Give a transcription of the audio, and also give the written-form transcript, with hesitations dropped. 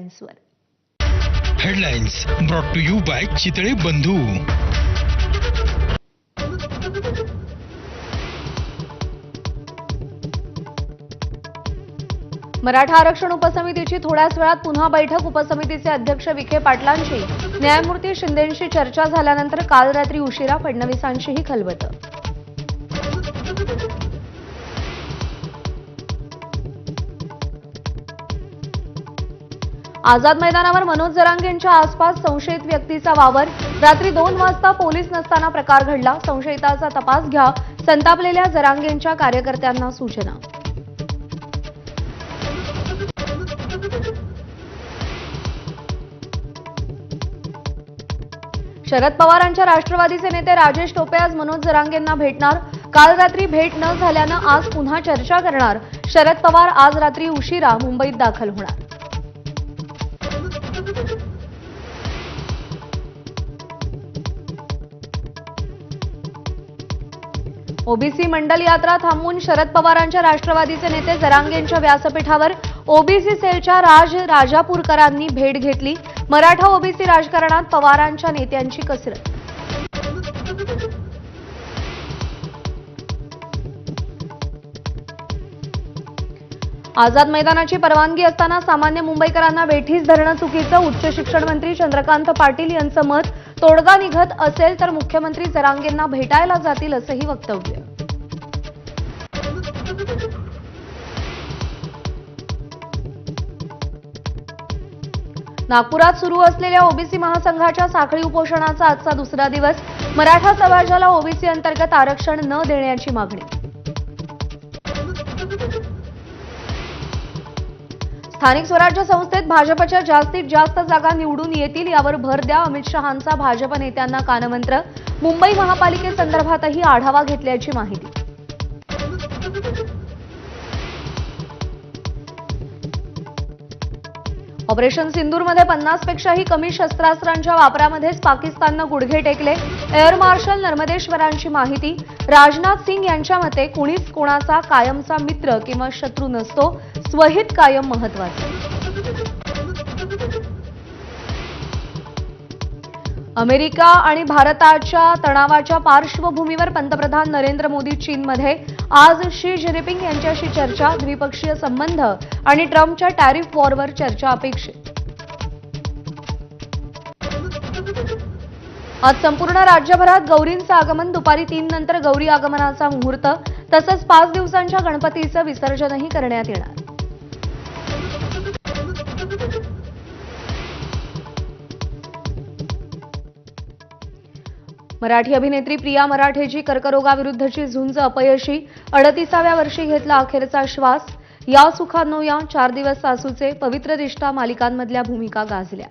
हेडलाईन्सवर. Headlines brought to you by Chitale Bandhu. Maratha आरक्षण उपसमितीची थोड्याच वेळात पुन्हा बैठक. उपसमितीचे अध्यक्ष विखे पाटलांची न्यायमूर्ती शिंदेंशी चर्चा झाल्यानंतर काल रात्री उशिरा फडणवीसांचीही खलबतं. आझाद मैदानावर मनोज जरांगेंच्या आसपास संशयित व्यक्तीचा वावर. रात्री 2 वाजता पोलीस नसताना प्रकार घडला. संशयिताचा तपास घ्या, संतापलेल्या जरांगेंच्या कार्यकर्त्यांना सूचना. शरद पवारांच्या राष्ट्रवादीचे नेते राजेश टोपे आज मनोज जरांगेंना भेटणार. काल रात्री भेट न झाल्यानं आज पुन्हा चर्चा करणार. शरद पवार आज रात्री उशिरा मुंबईत दाखल होणार. ओबीसी मंडल यात्रा थांबवून शरद पवारांच्या राष्ट्रवादीचे नेते जरांगेंच्या व्यासपीठावर. ओबीसी सेलच्या राजापूरकरांनी भेट घेतली. मराठा ओबीसी राजकारणात पवारांच्या नेत्यांची कसरत. आझाद मैदानाची परवानगी असताना सामान्य मुंबईकरांना वेठीस धरणं चुकीचं. उच्च शिक्षण मंत्री चंद्रकांत पाटील यांचं मत. तोडगा निघत असेल तर मुख्यमंत्री जरांगेंना भेटायला जातील असंही वक्तव्य. नागपुरात सुरू असलेल्या ओबीसी महासंघाच्या साखळी उपोषणाचा आजचा दुसरा दिवस. मराठा समाजाला ओबीसी अंतर्गत आरक्षण न देण्याची मागणी. स्थानिक स्वराज्य संस्थेत भाजपच्या जास्तीत जास्त जागा निवडून येतील यावर भर द्या. अमित शहांचा भाजप नेत्यांना कानमंत्र. मुंबई महापालिकेसंदर्भातही आढावा घेतल्याची माहिती. ऑपरेशन सिंदूरमध्ये 50 पेक्षाही कमी शस्त्रास्त्रांच्या वापरामध्येच पाकिस्ताननं गुडघे टेकले. एअर मार्शल नर्मदेश्वरांची माहिती. राजनाथ सिंग यांच्या मते कुणीच कोणाचा कायमचा मित्र किंवा शत्रू नसतो, स्वहित कायम महत्वाचे. अमेरिका आणि भारताच्या तणावाच्या पार्श्वभूमीवर पंतप्रधान नरेंद्र मोदी चीनमध्ये. आज शी जिनपिंग यांच्याशी चर्चा. द्विपक्षीय संबंध आणि ट्रम्पच्या टॅरिफ वॉरवर चर्चा अपेक्षित. आज संपूर्ण राज्यभरात गौरींचं आगमन. दुपारी 3 नंतर गौरी आगमनाचा मुहूर्त. तसंच 5 दिवसांच्या गणपतीचं विसर्जनही करण्यात येणार. मराठी अभिनेत्री प्रिया मराठेची कर्करोगाविरुद्धची झुंज अपयशी. 38व्या वर्षी घेतला अखेरचा श्वास. या सुखांनो या 4 दिवस सासूचे. पवित्र रिश्ता मालिकांमधल्या भूमिका गाजल्या.